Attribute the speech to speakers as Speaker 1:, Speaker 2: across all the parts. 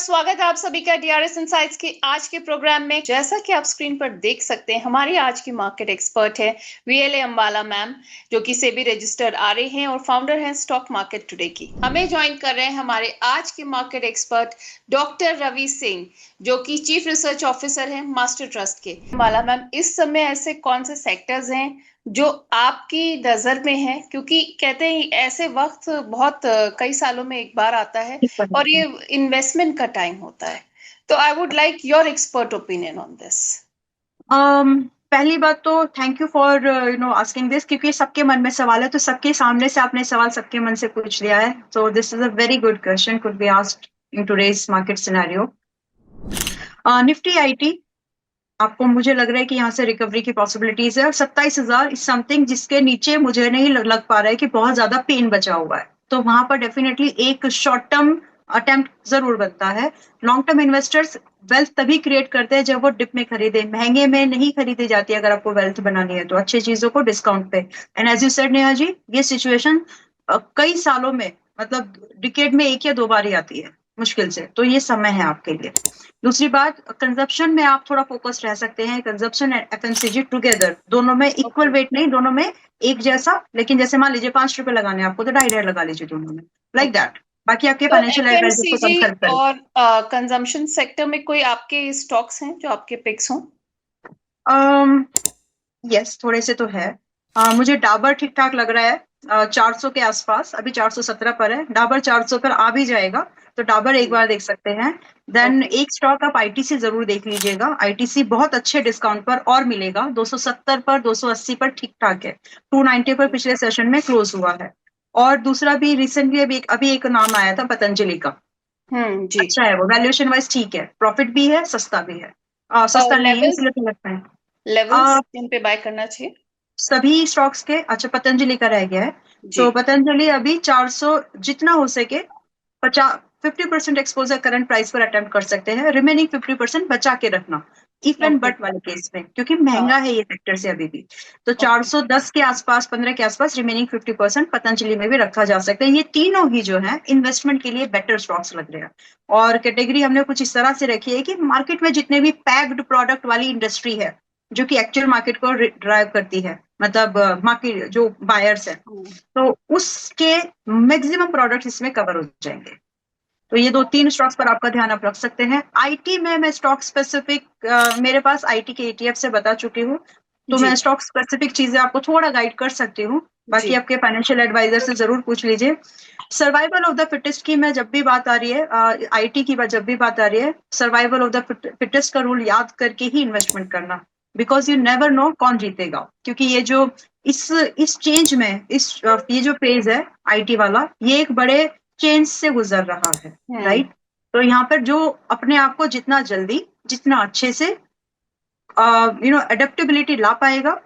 Speaker 1: स्वागत है आप सभी का डीआरएस इनसाइट्स के आज के प्रोग्राम में। जैसा कि आप स्क्रीन पर देख सकते हैं, हमारी आज की मार्केट एक्सपर्ट है वीएलए अंबाला मैम, जो कि सेबी रजिस्टर्ड आरए हैं और फाउंडर हैं स्टॉक मार्केट टुडे की। हमें ज्वाइन कर रहे हैं हमारे आज के market expert doctor Ravi Singh, जो कि चीफ रिसर्च ऑफिसर हैं मास्टर ट्रस्ट के। अंबाला मैम, इस समय ऐसे कौन से सेक्टर्स हैं जो आपकी नजर में है, क्योंकि कहते हैं ऐसे वक्त बहुत कई सालों में एक बार आता है और ये इन्वेस्टमेंट का टाइम होता है। तो I would like your expert opinion on this.
Speaker 2: पहली बात तो thank you for asking this, क्योंकि सबके मन में सवाल है, तो सबके सामने से आपने सवाल सबके मन से पूछ लिया है। So this is a very good question could be asked in today's market scenario. Nifty IT, आपको मुझे लग रहा है कि यहाँ से रिकवरी की पॉसिबिलिटीज है, और 27,000 इज समथिंग जिसके नीचे मुझे नहीं लग पा रहा है कि बहुत ज्यादा पेन बचा हुआ है। तो वहां पर डेफिनेटली एक शॉर्ट टर्म अटेम्प्ट जरूर बनता है। लॉन्ग टर्म इन्वेस्टर्स वेल्थ तभी क्रिएट करते हैं जब वो डिप में खरीदे, महंगे में नहीं खरीदी जाती। अगर आपको वेल्थ बनानी है तो अच्छी चीजों को डिस्काउंट पे। And as you said Neha ji, ये सिचुएशन कई सालों में, मतलब डिकेड में एक या दो बार ही आती है मुश्किल से, तो ये समय है आपके लिए। दूसरी बात, कंजप्शन में आप थोड़ा फोकस रह सकते हैं। कंजप्शन एंड एफएमसीजी टुगेदर, दोनों में इक्वल
Speaker 1: ओके।
Speaker 2: वेट नहीं, दोनों में एक जैसा, लेकिन जैसे मान लीजिए 5 रुपए लगाने हैं आपको तो 2.5 लगा लीजिए दोनों में, लाइक
Speaker 1: ओके।
Speaker 2: दैट। बाकी आपके
Speaker 1: तो
Speaker 2: फाइनेंशियल एडवाइजर को
Speaker 1: एफएमसीजी
Speaker 2: कंसल्ट करें।
Speaker 1: और कंजम्पशन सेक्टर में कोई आपके स्टॉक्स हैं जो आपके पिक्स हों?
Speaker 2: यस, थोड़े से तो है। मुझे डाबर ठीक ठाक लग रहा है। 400 के आसपास, अभी 417 पर है। डाबर 400 पर आ भी जाएगा तो डाबर एक बार देख सकते हैं। Then
Speaker 1: okay.
Speaker 2: एक स्टॉक आप आईटीसी जरूर देख लीजिएगा। आईटीसी बहुत अच्छे डिस्काउंट पर और मिलेगा, 270 पर, 280 पर ठीक ठाक है। 290 पर पिछले सेशन में क्लोज हुआ है। और दूसरा भी रिसेंटली अभी एक नाम आया था पतंजलि का।
Speaker 1: जी।
Speaker 2: अच्छा है वो, वैल्यूएशन वाइज ठीक है, प्रॉफिट भी है, सस्ता भी है। सस्ता नहीं है
Speaker 1: लेवल्स
Speaker 2: इसलिए तो लगता है।
Speaker 1: लेवल्स जिन पे बाय करना चाहिए?
Speaker 2: सभी स्टॉक्स के, अच्छा पतंजलि का रह गया है।
Speaker 1: जी।
Speaker 2: तो पतंजलि अभी 400 जितना हो सके 50% एक्सपोजर करंट प्राइस पर अटेम्प्ट कर सकते हैं। रिमेनिंग 50% बचा के रखना इफ एंड
Speaker 1: ओके।
Speaker 2: बट वाले केस में, क्योंकि महंगा
Speaker 1: हाँ।
Speaker 2: है ये सेक्टर से अभी भी। तो
Speaker 1: ओके।
Speaker 2: 410 के आसपास, 15 के आसपास रिमेनिंग 50% पतंजलि में भी रखा जा सकता है। ये तीनों ही जो है इन्वेस्टमेंट के लिए बेटर स्टॉक्स लग रहे हैं। और कैटेगरी हमने कुछ इस तरह से रखी है कि मार्केट में जितने भी पैक्ड प्रोडक्ट वाली इंडस्ट्री है, जो कि एक्चुअल मार्केट को ड्राइव करती है, मतलब मार्केट जो बायर्स है,
Speaker 1: हम्म,
Speaker 2: तो उसके मैक्सिमम प्रोडक्ट्स इसमें कवर हो जाएंगे। तो ये दो तीन स्टॉक्स पर आपका ध्यान आप रख सकते हैं। आईटी में मैं स्टॉक स्पेसिफिक, मेरे पास आईटी के ईटीएफ से बता चुकी हूँ, तो
Speaker 1: जी।
Speaker 2: मैं स्टॉक स्पेसिफिक चीजें आपको थोड़ा गाइड कर सकती हूँ।
Speaker 1: जी।
Speaker 2: बाकी आपके फाइनेंशियल एडवाइजर से जरूर पूछ लीजिए। सर्वाइवल ऑफ द फिटेस्ट की मैं जब भी बात आ रही है, आईटी की जब भी बात आ रही है, सर्वाइवल ऑफ द फिटेस्ट का रूल याद करके ही इन्वेस्टमेंट करना। बिकॉज यू नेवर नो कौन जीतेगा, क्योंकि ये जो इस चेंज में, ये जो फेज है आईटी वाला, ये एक बड़े चेंज से गुजर रहा है।
Speaker 1: हम्म।
Speaker 2: राइट। तो यहाँ पर जो अपने आप को जितना जल्दी, जितना अच्छे से अडेप्टेबिलिटी ला पाएगा,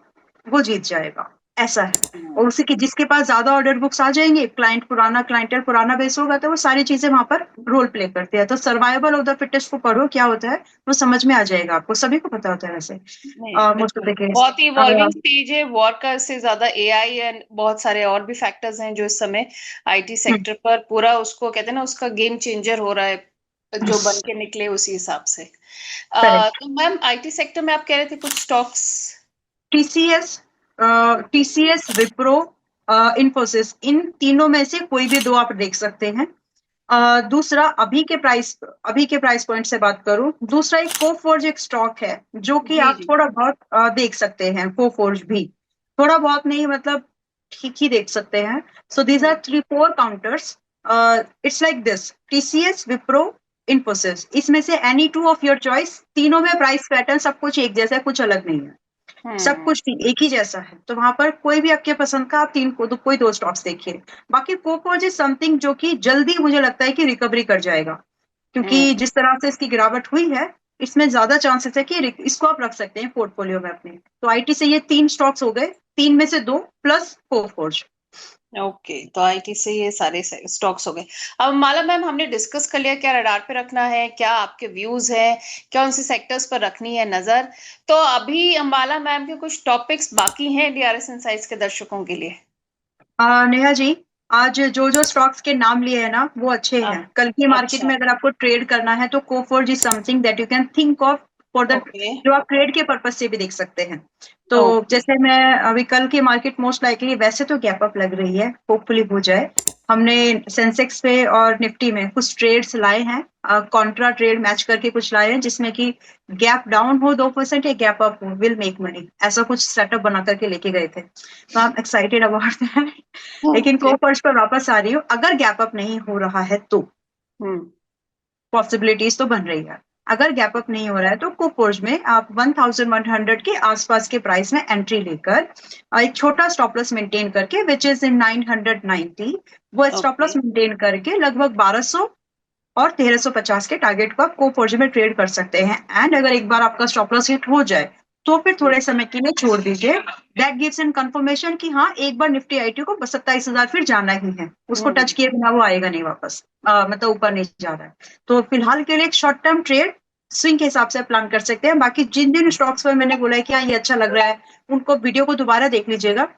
Speaker 2: वो जीत जाएगा, ऐसा है। और उसी की जिसके पास ज्यादा ऑर्डर बुक्स आ जाएंगे, क्लाइंटेल पुराना बेस होगा, तो वो सारी चीजें वहां पर रोल प्ले करती है। तो सर्वाइवल ऑफ द फिटेस्ट को पढ़ो, क्या होता है वो समझ में आ जाएगा आपको, सभी को पता होता है वैसे,
Speaker 1: नहीं,
Speaker 2: मोस्ट ऑफ
Speaker 1: बिल्कुल
Speaker 2: द केस।
Speaker 1: बहुत ही इवॉल्विंग स्टेज है। वॉर का से ज्यादा एआई एंड बहुत सारे और भी फैक्टर्स हैं जो इस समय आईटी सेक्टर पर पूरा, उसको कहते हैं ना, उसका गेम चेंजर हो रहा है जो बन के निकले उसी हिसाब से।
Speaker 2: करेक्ट।
Speaker 1: तो मैम, आईटी सेक्टर में आप कह रहे थे कुछ stocks?
Speaker 2: TCS, TCS, Wipro, Infosys, इन तीनों में से कोई भी दो आप देख सकते हैं। दूसरा, अभी के प्राइस पॉइंट से बात करूं, दूसरा एक कोफोर्ज एक स्टॉक है, जो कि
Speaker 1: जी।
Speaker 2: आप
Speaker 1: जी।
Speaker 2: थोड़ा बहुत देख सकते हैं। कोफोर्ज भी थोड़ा बहुत नहीं, मतलब ठीक ही देख सकते हैं। So these are
Speaker 1: hmm.
Speaker 2: 3-4 counters. It's like this: TCS, Wipro, Infosys. इसमें से any two of your choice. तीनों में प्राइस पैटर्न सब कुछ एक जैसा है, कुछ अलग नहीं है, सब
Speaker 1: हम्म।
Speaker 2: कुछ एक ही जैसा है। तो वहां पर कोई भी आपके पसंद का, आप तीन को कोई दो स्टॉक्स देखिए। बाकी कोकोज इज समथिंग जो कि जल्दी मुझे लगता है कि रिकवरी कर जाएगा, क्योंकि
Speaker 1: हम्म।
Speaker 2: जिस तरह से इसकी गिरावट हुई है, इसमें ज्यादा चांसेस है कि इसको आप रख सकते हैं पोर्टफोलियो में अपने। तो आईटी से ये तीन स्टॉक्स हो गए, तीन में से दो प्लस कोफोर्ज।
Speaker 1: ओके, तो आईटी से ये सारे स्टॉक्स हो गए। अब माला मैम, हमने डिस्कस कर लिया क्या रडार पे रखना है, क्या आपके व्यूज हैं, कौन से सेक्टर्स पर रखनी है नजर। तो अभी अंबाला मैम के कुछ टॉपिक्स बाकी हैं डीआरएस इनसाइट्स के दर्शकों के लिए।
Speaker 2: नेहा जी, आज जो जो स्टॉक्स के नाम लिए हैं ना वो अच्छे
Speaker 1: हाँ,
Speaker 2: हैं। कल की मार्केट
Speaker 1: अच्छा।
Speaker 2: में अगर आपको ट्रेड करना है तो Coforge is something that you can think of for the,
Speaker 1: okay.
Speaker 2: जो आप ट्रेड के पर्पज से भी देख सकते हैं। तो
Speaker 1: ओके।
Speaker 2: जैसे मैं अभी कल की मार्केट मोस्ट लाइकली वैसे तो गैप अप लग रही है, होपफुली हो जाए। हमने सेंसेक्स पे और निफ्टी में कुछ ट्रेड्स लाए हैं, कॉन्ट्रा ट्रेड मैच करके कुछ लाए हैं जिसमें कि गैप डाउन हो 2% या गैप अप हो, विल मेक मनी, ऐसा कुछ सेटअप बना करके लेके गए थे। तो I am excited about that. लेकिन
Speaker 1: ओके।
Speaker 2: कोफर्ज पर वापस आ रही हूँ, अगर गैप अप नहीं हो रहा है तो
Speaker 1: हम्म।
Speaker 2: पॉसिबिलिटीज तो बन रही है। अगर गैप अप नहीं हो रहा है तो कोफोर्ज में आप 1100 के आसपास के प्राइस में एंट्री लेकर एक छोटा स्टॉप लॉस मेंटेन करके विच इज इन 990, वो स्टॉप
Speaker 1: ओके।
Speaker 2: लॉस मेंटेन करके लगभग 1200 और 1350 के टारगेट को आप कोफोर्ज में ट्रेड कर सकते हैं। एंड अगर एक बार आपका स्टॉप लॉस हिट हो जाए तो फिर थोड़े समय के लिए छोड़ दीजिए। दैट गिव्स एन कंफर्मेशन कि हाँ, एक बार निफ्टी आईटी को 27,000 फिर जाना ही है, उसको टच
Speaker 1: हम्म।
Speaker 2: किए बिना वो आएगा नहीं वापस, मतलब ऊपर नहीं जा रहा है। तो फिलहाल के लिए एक शॉर्ट टर्म ट्रेड स्विंग के हिसाब से प्लान कर सकते हैं। बाकी जिन जिन स्टॉक्स पर मैंने बोला है कि हाँ ये अच्छा लग रहा है, उनको वीडियो को दोबारा देख लीजिएगा।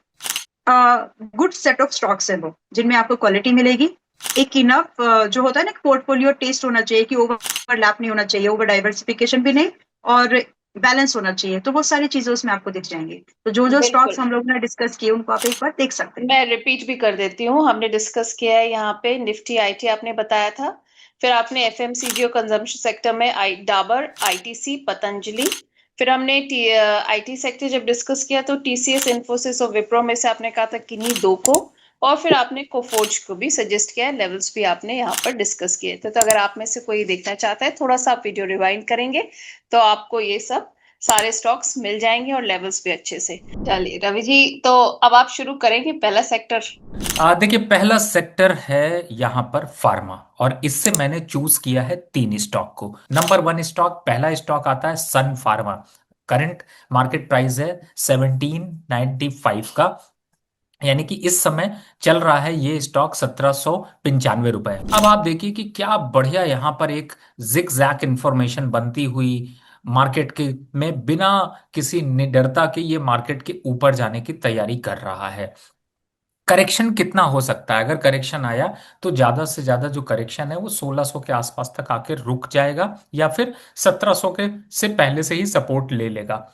Speaker 2: गुड सेट ऑफ स्टॉक्स है वो, जिनमें आपको क्वालिटी मिलेगी। एक इनफ जो होता है ना, पोर्टफोलियो टेस्ट होना चाहिए कि ओवरलैप नहीं होना चाहिए, ओवर डाइवर्सिफिकेशन भी नहीं, और बैलेंस होना चाहिए। तो वो सारी चीजें उसमें आपको दिख जाएंगी। तो जो जो
Speaker 1: बिल्कुल।
Speaker 2: स्टॉक्स हम लोग ने डिस्कस किए उनको आप एक बार देख सकते हैं।
Speaker 1: मैं रिपीट भी कर देती हूँ, हमने डिस्कस किया है यहाँ पे निफ्टी आईटी आपने बताया था। फिर आपने एफएमसीजी और कंजम्पशन सेक्टर में डाबर, आईटीसी, पतंजलि। फिर हमने आईटी सेक्टर जब डिस्कस किया तो टीसीएस, इन्फोसिस और विप्रो में से आपने कहा था किन्हीं दो को। और फिर आपने कोफोर्ज को भी सजेस्ट किया है, लेवल्स भी आपने यहाँ पर डिस्कस किए थे। तो अगर आप में से कोई देखना चाहता है, थोड़ा सा आप वीडियो रिवाइंड करेंगे तो आपको ये सब सारे स्टॉक्स मिल जाएंगे और लेवल्स भी अच्छे से। चलिए रवि जी, तो अब आप शुरू करेंगे पहला सेक्टर।
Speaker 3: देखिए, पहला सेक्टर है यहाँ पर फार्मा। और इससे मैंने चूज किया है तीन स्टॉक को। नंबर वन स्टॉक, पहला स्टॉक आता है सन फार्मा। करंट मार्केट प्राइस है 1795 का, यानी कि इस समय चल रहा है ये स्टॉक 1795 रुपए। अब आप देखिए कि क्या बढ़िया यहाँ पर एक जिग जैक इंफॉर्मेशन बनती हुई मार्केट के में बिना किसी निडरता के ये मार्केट के ऊपर जाने की तैयारी कर रहा है। करेक्शन कितना हो सकता है? अगर करेक्शन आया तो ज्यादा से ज्यादा जो करेक्शन है वो 1600 के आसपास तक आके रुक जाएगा, या फिर 1700 के से पहले से ही सपोर्ट ले लेगा।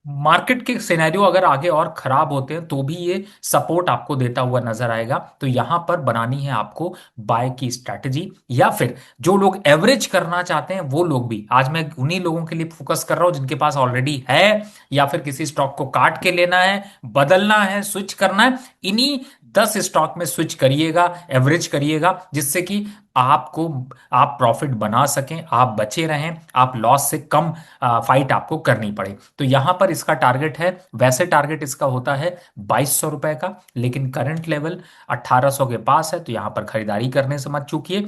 Speaker 3: मार्केट के सिनेरियो अगर आगे और खराब होते हैं तो भी ये सपोर्ट आपको देता हुआ नजर आएगा। तो यहां पर बनानी है आपको बाय की स्ट्रैटेजी, या फिर जो लोग एवरेज करना चाहते हैं वो लोग भी। आज मैं उन्हीं लोगों के लिए फोकस कर रहा हूं जिनके पास ऑलरेडी है, या फिर किसी स्टॉक को काट के लेना है, बदलना है, स्विच करना है। इन्हीं 10 स्टॉक में स्विच करिएगा, एवरेज करिएगा, जिससे कि आपको आप प्रॉफिट बना सकें, आप बचे रहें, आप लॉस से कम फाइट आपको करनी पड़े। तो यहां पर इसका टारगेट है, वैसे टारगेट इसका होता है 2200 रुपए का, लेकिन करंट लेवल 1800 के पास है, तो यहां पर खरीदारी करने से मत चूकिए।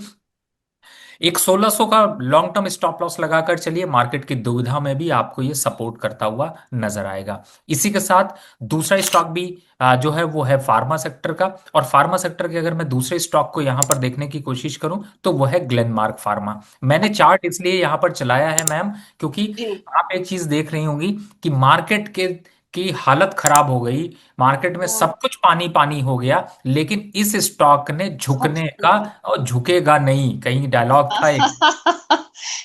Speaker 3: एक 1600 का लॉन्ग टर्म स्टॉप लॉस लगाकर चलिए, मार्केट की दुविधा में भी आपको ये सपोर्ट करता हुआ नजर आएगा। इसी के साथ दूसरा स्टॉक भी जो है वो है फार्मा सेक्टर का। और फार्मा सेक्टर के अगर मैं दूसरे स्टॉक को यहां पर देखने की कोशिश करूं तो वो है ग्लेनमार्क फार्मा। मैंने चार्ट इसलिए यहां पर चलाया है मैम, क्योंकि
Speaker 1: जी।
Speaker 3: आप एक चीज देख रही होंगी कि मार्केट के की हालत खराब हो गई, मार्केट में
Speaker 1: हम्म।
Speaker 3: सब कुछ पानी पानी हो गया, लेकिन इस स्टॉक ने झुकने का और झुकेगा नहीं, कहीं डायलॉग था एक।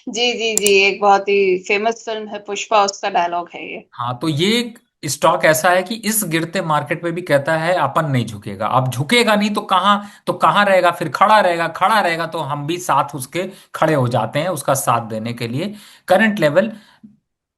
Speaker 1: जी जी जी, एक बहुत ही फेमस फिल्म है पुष्पा, उसका डायलॉग है ये।
Speaker 3: हाँ, तो ये स्टॉक ऐसा है कि इस गिरते मार्केट में भी कहता है अपन नहीं झुकेगा। अब झुकेगा नहीं तो कहाँ रहेगा? फिर खड़ा रहेगा, खड़ा रहेगा तो हम भी साथ उसके खड़े हो जाते हैं उसका साथ देने के लिए। करंट लेवल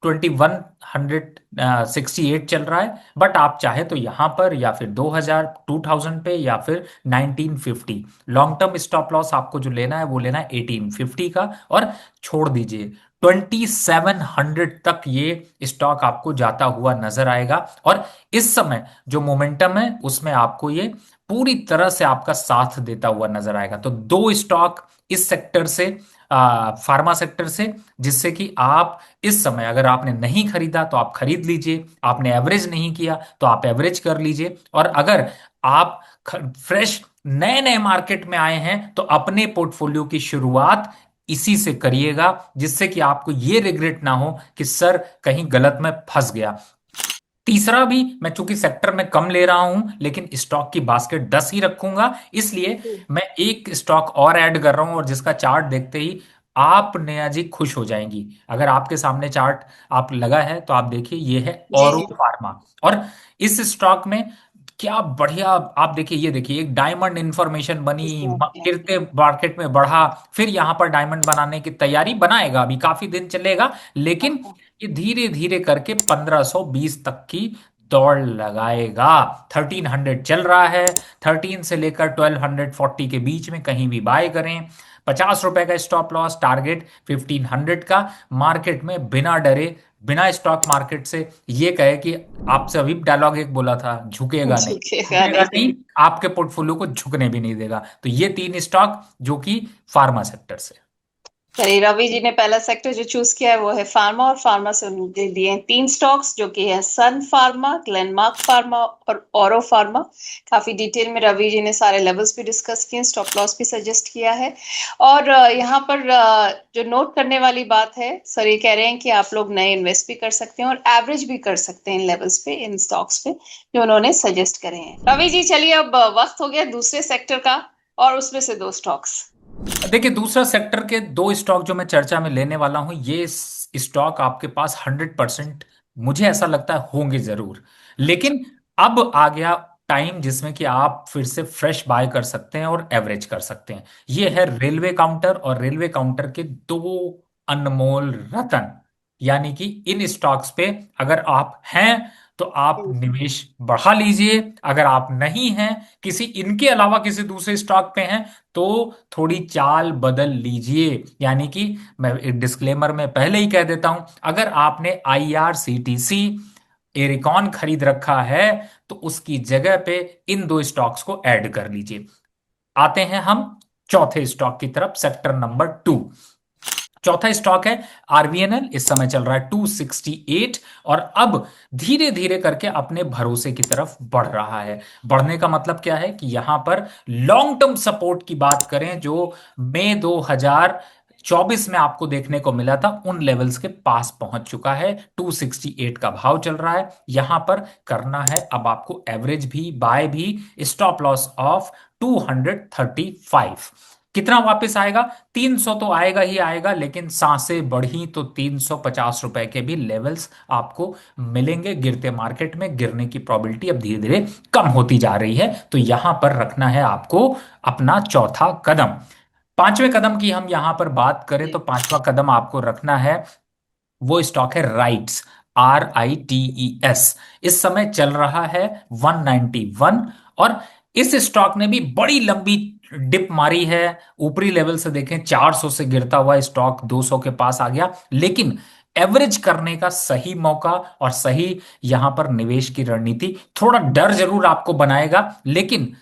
Speaker 3: 2168 चल रहा है, बट आप चाहे तो यहां पर या फिर 2000 पे या फिर 1950। लॉन्ग टर्म स्टॉप लॉस आपको जो लेना है वो लेना है 1850 का, और छोड़ दीजिए 2700 तक ये स्टॉक आपको जाता हुआ नजर आएगा। और इस समय जो मोमेंटम है उसमें आपको ये पूरी तरह से आपका साथ देता हुआ नजर आएगा। तो दो स्टॉक इस सेक्टर से, फार्मा सेक्टर से, जिससे कि आप इस समय अगर आपने नहीं खरीदा तो आप खरीद लीजिए, आपने एवरेज नहीं किया तो आप एवरेज कर लीजिए। और अगर आप फ्रेश नए नए मार्केट में आए हैं तो अपने पोर्टफोलियो की शुरुआत इसी से करिएगा, जिससे कि आपको ये रिग्रेट ना हो कि सर कहीं गलत में फंस गया। तीसरा भी मैं चूंकि सेक्टर में कम ले रहा हूं लेकिन स्टॉक की बास्केट 10 ही रखूंगा, इसलिए मैं एक स्टॉक और ऐड कर रहा हूं और जिसका चार्ट देखते ही आप नेहा जी खुश हो जाएंगी। अगर आपके सामने चार्ट आप लगा है तो आप देखिए, ये है
Speaker 1: जी
Speaker 3: औरो
Speaker 1: जी।
Speaker 3: फार्मा। और इस स्टॉक में क्या बढ़िया, आप देखिए, ये देखिए एक डायमंड इंफॉर्मेशन बनी,
Speaker 1: इसमें क्या?
Speaker 3: गिरते मार्केट में बढ़ा, फिर यहां पर डायमंड बनाने की तैयारी, बनाएगा अभी काफी दिन चलेगा, लेकिन
Speaker 1: अच्छा।
Speaker 3: ये धीरे धीरे करके 1520 तक की दौड़ लगाएगा। 1300 चल रहा है, 13 से लेकर 1240 के बीच में कहीं भी बाय करें। 50 रुपए का स्टॉप लॉस, टारगेट 1500 का। मार्केट में बिना डरे, बिना स्टॉक मार्केट से ये कहे कि आपसे अभी डायलॉग एक बोला था, झुकेगा नहीं,
Speaker 1: झुकेगा
Speaker 3: झुकेगा
Speaker 1: नहीं।
Speaker 3: नहीं, आपके पोर्टफोलियो को झुकने भी नहीं देगा। तो ये तीन स्टॉक जो कि फार्मा सेक्टर से।
Speaker 1: चलिए, रवि जी ने पहला सेक्टर जो चूज किया है वो है फार्मा, और फार्मा से उन्होंने दिए हैं तीन स्टॉक्स जो कि है सन फार्मा, ग्लेनमार्क फार्मा और औरो फार्मा। काफी डिटेल में रवि जी ने सारे लेवल्स भी डिस्कस किए, स्टॉप लॉस भी सजेस्ट किया है। और यहाँ पर जो नोट करने वाली बात है, सर ये कह रहे हैं कि आप लोग नए इन्वेस्ट भी कर सकते हैं और एवरेज भी कर सकते हैं इन लेवल्स पे, इन स्टॉक्स पे जो उन्होंने सजेस्ट करे हैं। रवि जी चलिए, अब वक्त हो गया दूसरे सेक्टर का, और उसमें से दो स्टॉक्स।
Speaker 3: देखिए, दूसरा सेक्टर के दो स्टॉक जो मैं चर्चा में लेने वाला हूं, ये स्टॉक आपके पास 100% मुझे ऐसा लगता है होंगे जरूर, लेकिन अब आ गया टाइम जिसमें कि आप फिर से फ्रेश बाय कर सकते हैं और एवरेज कर सकते हैं। ये है रेलवे काउंटर, और रेलवे काउंटर के दो अनमोल रतन, यानी कि इन स्टॉक्स पे अगर आप हैं तो आप निवेश बढ़ा लीजिए, अगर आप नहीं हैं, किसी इनके अलावा किसी दूसरे स्टॉक पे हैं, तो थोड़ी चाल बदल लीजिए। यानी कि मैं एक डिस्क्लेमर में पहले ही कह देता हूं, अगर आपने आईआरसीटीसी एरिकॉन खरीद रखा है तो उसकी जगह पे इन दो स्टॉक्स को ऐड कर लीजिए। आते हैं हम चौथे स्टॉक की तरफ, सेक्टर नंबर 2। चौथा स्टॉक है आरवीएनएल, इस समय चल रहा है 268, और अब धीरे धीरे करके अपने भरोसे की तरफ बढ़ रहा है। बढ़ने का मतलब क्या है कि यहां पर लॉन्ग टर्म सपोर्ट की बात करें जो मई 2024 में आपको देखने को मिला था, उन लेवल्स के पास पहुंच चुका है। 268 का भाव चल रहा है, यहां पर करना है अब आपको एवरेज भी, बाय भी, स्टॉप लॉस ऑफ 235। कितना वापस आएगा? 300 तो आएगा ही आएगा, लेकिन सांसें बढ़ी तो 350 रुपए के भी लेवल्स आपको मिलेंगे। गिरते मार्केट में गिरने की प्रोबेबिलिटी अब धीरे धीरे कम होती जा रही है, तो यहां पर रखना है आपको अपना चौथा कदम। पांचवें कदम की हम यहां पर बात करें तो पांचवा कदम आपको रखना है, वो स्टॉक है राइट्स, RITES। इस समय चल रहा है 191, और इस स्टॉक ने भी बड़ी लंबी डिप मारी है। ऊपरी लेवल से देखें 400 से गिरता हुआ स्टॉक 200 के पास आ गया, लेकिन एवरेज करने का सही मौका और सही यहां पर निवेश की रणनीति, थोड़ा डर जरूर आपको बनाएगा, लेकिन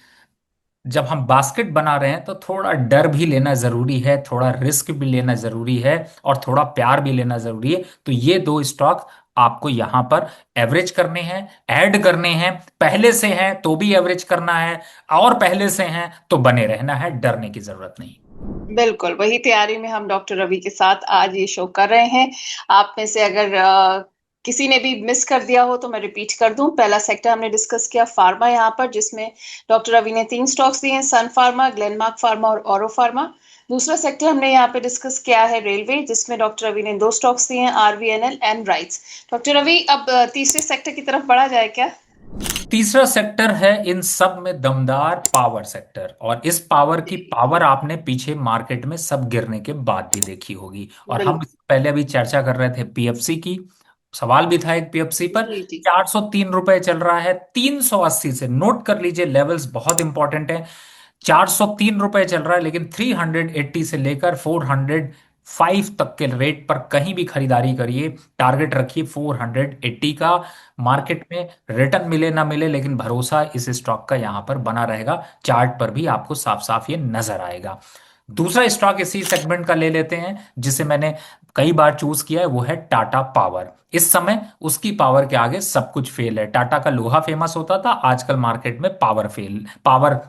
Speaker 3: जब हम बास्केट बना रहे हैं तो थोड़ा डर भी लेना जरूरी है, थोड़ा रिस्क भी लेना जरूरी है, और थोड़ा प्यार भी लेना जरूरी है। तो ये दो स्टॉक आपको यहां पर एवरेज करने हैं, ऐड करने हैं। पहले से हैं तो भी एवरेज करना है, और पहले से हैं तो बने रहना है, डरने की जरूरत नहीं।
Speaker 1: बिल्कुल वही तैयारी में हम डॉक्टर रवि के साथ आज ये शो कर रहे हैं। आप में से अगर किसी ने भी मिस कर दिया हो तो मैं रिपीट कर दूं। पहला सेक्टर हमने डिस्कस किया फार्मा, यहाँ पर जिसमें डॉक्टर रवि ने तीन स्टॉक्स दिए हैं, सन फार्मा, ग्लेनमार्क फार्मा और औरो फार्मा। दूसरा सेक्टर हमने यहाँ पे डिस्कस किया है रेलवे, जिसमें डॉक्टर रवि ने दो स्टॉक्स दिए हैं, RVNL and RITES. Doctor Ravi, अब तीसरे सेक्टर की तरफ बढ़ा जाए क्या?
Speaker 3: तीसरा सेक्टर है इन सब में दमदार पावर सेक्टर, और इस पावर की पावर आपने पीछे मार्केट में सब गिरने के बाद भी देखी होगी। और हम
Speaker 1: बिल्कुल।
Speaker 3: पहले अभी चर्चा कर रहे थे पीएफसी की, सवाल भी था एक पीएफसी पर।
Speaker 1: जी जी।
Speaker 3: 403 रुपए चल रहा है, 380 से, नोट कर लीजिए लेवल्स बहुत इंपॉर्टेंट है। 403 रुपए चल रहा है, लेकिन 380 से लेकर 405 तक के रेट पर कहीं भी खरीदारी करिए। टारगेट रखिए 480 का। मार्केट में रिटर्न मिले ना मिले, लेकिन भरोसा इस स्टॉक का यहां पर बना रहेगा। चार्ट पर भी आपको साफ साफ ये नजर आएगा। दूसरा स्टॉक इसी सेगमेंट का ले लेते हैं जिसे मैंने कई बार चूज किया है, वो है टाटा पावर। इस समय उसकी पावर के आगे सब कुछ फेल है। टाटा का लोहा फेमस होता था, आजकल मार्केट में पावर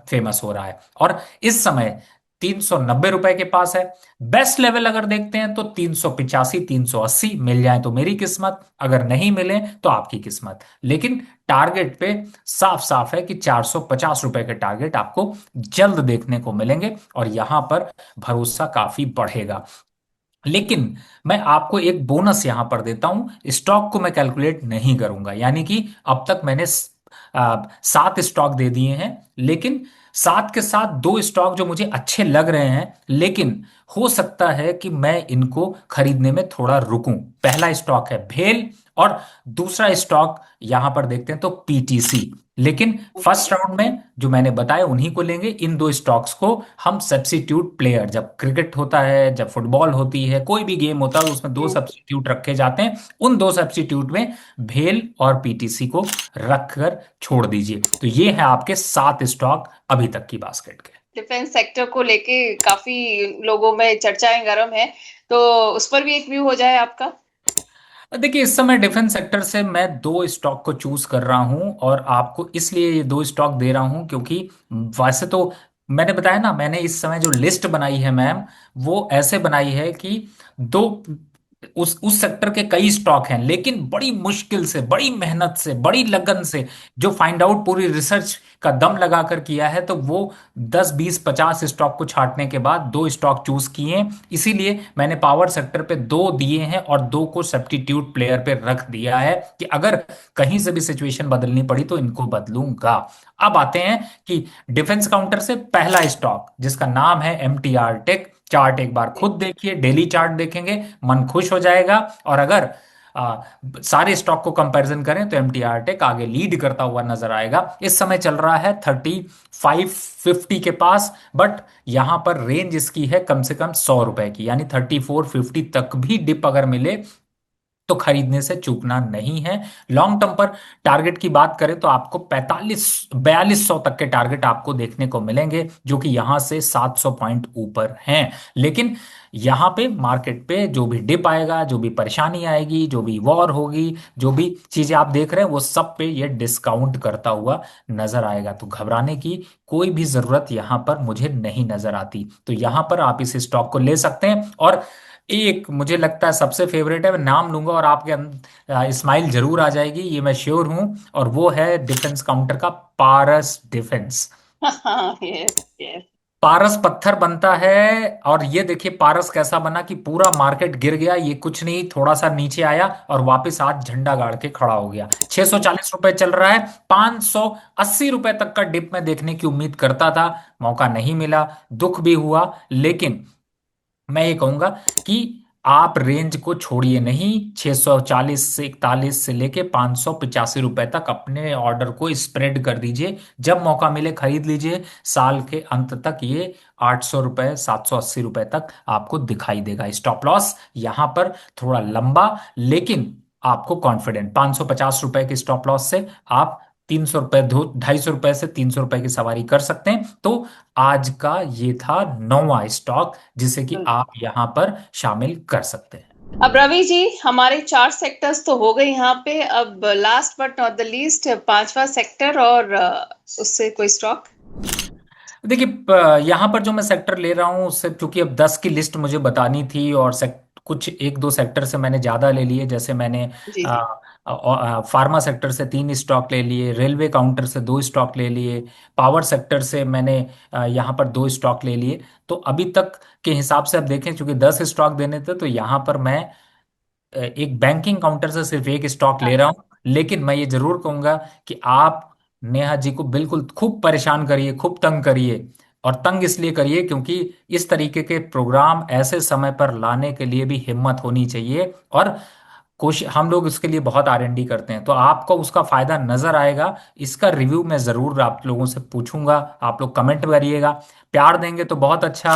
Speaker 3: फेमस हो रहा है। और इस समय 390 रुपए के पास है। बेस्ट लेवल अगर देखते हैं तो 385, 380 मिल जाए तो मेरी किस्मत, अगर नहीं मिले तो आपकी किस्मत। लेकिन टारगेट पे साफ साफ है कि 450 रुपए के टारगेट आपको जल्द देखने को मिलेंगे और यहां पर भरोसा काफी बढ़ेगा। लेकिन मैं आपको एक बोनस यहां पर देता हूं, स्टॉक को मैं कैलकुलेट नहीं करूंगा, यानी कि अब तक मैंने 7 स्टॉक दे दिए हैं, लेकिन 7 के साथ 2 स्टॉक जो मुझे अच्छे लग रहे हैं, लेकिन हो सकता है कि मैं इनको खरीदने में थोड़ा रुकूं। पहला स्टॉक है भेल और दूसरा स्टॉक यहां पर देखते हैं तो पीटीसी। लेकिन फर्स्ट राउंड में जो मैंने बताया उन्हीं को लेंगे। इन 2 स्टॉक्स को हम सब्स्टिट्यूट प्लेयर, जब क्रिकेट होता है, जब फुटबॉल होती है, कोई भी गेम होता है उसमें 2 सब्स्टिट्यूट रखे जाते हैं, उन 2 सब्स्टिट्यूट में भेल और पीटीसी को रखकर छोड़ दीजिए। तो ये है आपके 7 स्टॉक अभी तक की बास्केट के।
Speaker 1: डिफेंस सेक्टर को लेके काफी लोगों में चर्चाएं गर्म है, तो उस पर भी एक व्यू हो जाए आपका।
Speaker 3: देखिए, इस समय डिफेंस सेक्टर से मैं 2 स्टॉक को चूज कर रहा हूं और आपको इसलिए ये 2 स्टॉक दे रहा हूं क्योंकि वैसे तो मैंने बताया ना, मैंने इस समय जो लिस्ट बनाई है मैम, वो ऐसे बनाई है कि दो उस सेक्टर के कई स्टॉक हैं, लेकिन बड़ी मुश्किल से, बड़ी मेहनत से, बड़ी लगन से जो फाइंड आउट पूरी रिसर्च का दम लगाकर किया है, तो वो 10, 20, 50 स्टॉक को छांटने के बाद 2 स्टॉक चूज किए हैं। इसीलिए मैंने पावर सेक्टर पे 2 दिए हैं और 2 को सब्स्टिट्यूट प्लेयर पे रख दिया है कि अगर कहीं से भी सिचुएशन बदलनी पड़ी तो इनको बदलूंगा। अब आते हैं कि डिफेंस काउंटर से पहला स्टॉक जिसका नाम है एमटीआर टेक। चार्ट एक बार खुद देखिए, डेली चार्ट देखेंगे मन खुश हो जाएगा। और अगर आ, सारे स्टॉक को कंपैरिजन करें तो एमटीआर टेक आगे लीड करता हुआ नजर आएगा। इस समय चल रहा है 3550 के पास, बट यहां पर रेंज इसकी है कम से कम 100 रुपए की, यानी 3450 तक भी डिप अगर मिले तो खरीदने से चूकना नहीं है। लॉन्ग टर्म पर टारगेट की बात करें तो आपको 4200 तक के टारगेट आपको देखने को मिलेंगे, जो कि यहां से 700 पॉइंट ऊपर हैं। लेकिन यहां पे मार्केट पे जो भी डिप आएगा, जो भी परेशानी आएगी, जो भी वॉर होगी, जो भी चीजें आप देख रहे हैं, वो सब पे ये डिस्काउंट करता हुआ नजर आएगा। तो घबराने की कोई भी जरूरत यहां पर मुझे नहीं नजर आती। तो यहां पर आप इस स्टॉक को ले सकते हैं। और एक मुझे लगता है सबसे फेवरेट है, मैं नाम लूंगा और आपके स्माइल जरूर आ जाएगी, ये मैं श्योर हूं, और वो है डिफेंस काउंटर का पारस डिफेंस।
Speaker 1: Yes yes.
Speaker 3: पारस पत्थर बनता है और ये देखिए पारस कैसा बना कि पूरा मार्केट गिर गया, ये कुछ नहीं, थोड़ा सा नीचे आया और वापस आज झंडा गाड़ के खड़ा हो गया। 640 रुपए चल रहा है, 580 रुपए तक का डिप में देखने की उम्मीद करता था, मौका नहीं मिला, दुख भी हुआ। लेकिन मैं ये कहूंगा कि आप रेंज को छोड़िए नहीं। 640 से 41 से लेके 585 रुपए तक अपने ऑर्डर को स्प्रेड कर दीजिए, जब मौका मिले खरीद लीजिए। साल के अंत तक ये 800 रुपए, 780 रुपए तक आपको दिखाई देगा। स्टॉप लॉस यहां पर थोड़ा लंबा, लेकिन आपको कॉन्फिडेंट, 550 रुपए के स्टॉप लॉस से आप 300 रुपए, 250 रुपए से 300 रुपए की सवारी कर सकते हैं। तो आज का ये था 9वां स्टॉक जिसे कि आप यहां पर शामिल कर सकते हैं।
Speaker 1: अब रवि जी, हमारे 4 सेक्टर्स तो हो गए यहाँ पे, अब last but not the least 5वां सेक्टर और उससे कोई स्टॉक।
Speaker 3: देखिए, यहाँ पर जो मैं सेक्टर ले रहा हूँ उससे, क्योंकि अब 10 की लिस्ट मुझे बतानी थी और कुछ 1-2 सेक्टर से मैंने ज्यादा ले लिए, जैसे मैंने
Speaker 1: जी जी।
Speaker 3: फार्मा सेक्टर से 3 स्टॉक ले लिए, रेलवे काउंटर से 2 स्टॉक ले लिए, पावर सेक्टर से मैंने यहाँ पर 2 स्टॉक ले लिए। तो अभी तक के हिसाब से अब देखें, चूंकि 10 स्टॉक देने थे, तो यहाँ पर मैं एक बैंकिंग काउंटर से सिर्फ 1 स्टॉक ले रहा हूं। लेकिन मैं ये जरूर कहूंगा कि आप नेहा जी को बिल्कुल खूब परेशान करिए, खूब तंग करिए। और तंग इसलिए करिए क्योंकि इस तरीके के प्रोग्राम ऐसे समय पर लाने के लिए भी हिम्मत होनी चाहिए, और कोशिश हम लोग उसके लिए बहुत आरएनडी करते हैं, तो आपको उसका फायदा नजर आएगा। इसका रिव्यू मैं जरूर आप लोगों से पूछूंगा, आप लोग कमेंट करिएगा। प्यार देंगे तो बहुत अच्छा,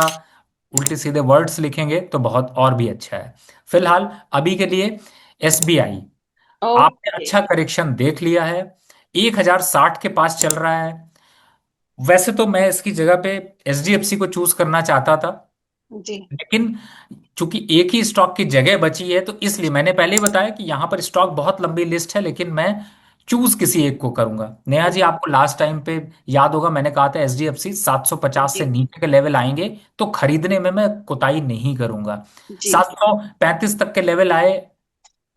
Speaker 3: उल्टे सीधे वर्ड्स लिखेंगे तो बहुत और भी अच्छा है। फिलहाल अभी के लिए एसबीआई, आपने
Speaker 1: ओके।
Speaker 3: अच्छा करेक्शन देख लिया है, 1060 के पास चल रहा है। वैसे तो मैं इसकी जगह पे एचडीएफसी को चूज करना चाहता था,
Speaker 1: जी
Speaker 3: लेकिन चूंकि एक ही स्टॉक की जगह बची है, तो इसलिए मैंने पहले ही बताया कि यहां पर स्टॉक बहुत लंबी लिस्ट है, लेकिन मैं चूज किसी एक को करूंगा। नेहा जी, आपको लास्ट टाइम पे याद होगा मैंने कहा था एसडीएफसी 750 से
Speaker 1: जी
Speaker 3: नीचे के लेवल आएंगे तो खरीदने में मैं कुताही नहीं करूंगा।
Speaker 1: जी
Speaker 3: 735 तक के लेवल आए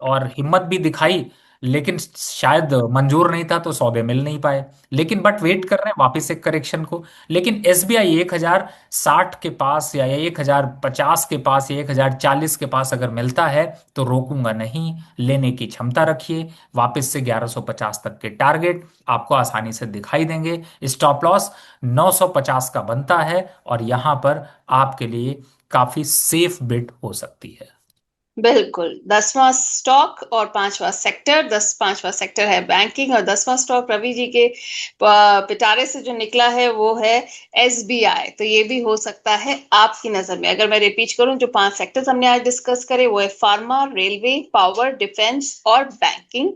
Speaker 3: और हिम्मत भी दिखाई, लेकिन शायद मंजूर नहीं था तो सौदे मिल नहीं पाए। लेकिन बट वेट कर रहे हैं वापस एक करेक्शन को। लेकिन एसबीआई 1060 के पास या 1050 के पास या 1040 के पास अगर मिलता है तो रोकूंगा नहीं, लेने की क्षमता रखिए। वापस से 1150 तक के टारगेट आपको आसानी से दिखाई देंगे। स्टॉप लॉस 950 का बनता है और यहां पर आपके लिए काफी सेफ बिट हो सकती है।
Speaker 1: बिल्कुल। 10वां स्टॉक और 5वां सेक्टर, 5वां सेक्टर है बैंकिंग और 10वां स्टॉक रवि जी के पिटारे से जो निकला है वो है एसबीआई। तो ये भी हो सकता है आपकी नजर में। अगर मैं रिपीट करूं, जो 5 सेक्टर्स हमने आज डिस्कस करे वो है फार्मा, रेलवे, पावर, डिफेंस और बैंकिंग।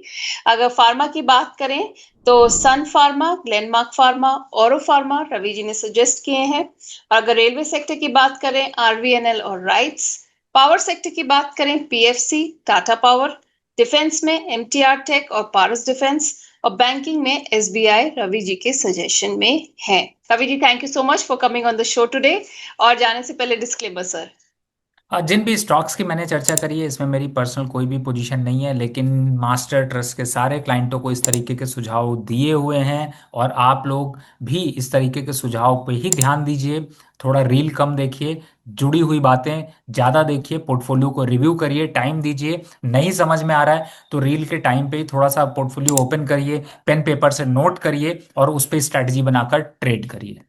Speaker 1: अगर फार्मा की बात करें तो सन फार्मा, ग्लेनमार्क फार्मा, औरो फार्मा रवि जी ने सजेस्ट किए हैं। और अगर रेलवे सेक्टर की बात करें, आरवीएनएल और राइट्स। पावर सेक्टर की बात करें, पीएफसी, टाटा पावर। डिफेंस में एमटीआर टेक और पारस डिफेंस। और बैंकिंग में एसबीआई रवि जी के सजेशन में है। Ravi ji, thank you so much for coming on the show today. और जाने से पहले डिस्क्लेमर सर।
Speaker 3: जिन भी स्टॉक्स की मैंने चर्चा करी है इसमें मेरी पर्सनल कोई भी पोजीशन नहीं है, लेकिन मास्टर ट्रस्ट के सारे क्लाइंटों को इस तरीके के सुझाव दिए हुए हैं और आप लोग भी इस तरीके के सुझाव पे ही ध्यान दीजिए। थोड़ा रील कम देखिए, जुड़ी हुई बातें ज़्यादा देखिए, पोर्टफोलियो को रिव्यू करिए, टाइम दीजिए। नहीं समझ में आ रहा है तो रील के टाइम पे ही थोड़ा सा पोर्टफोलियो ओपन करिए, पेन पेपर से नोट करिए और उस पर स्ट्रैटेजी बनाकर ट्रेड करिए।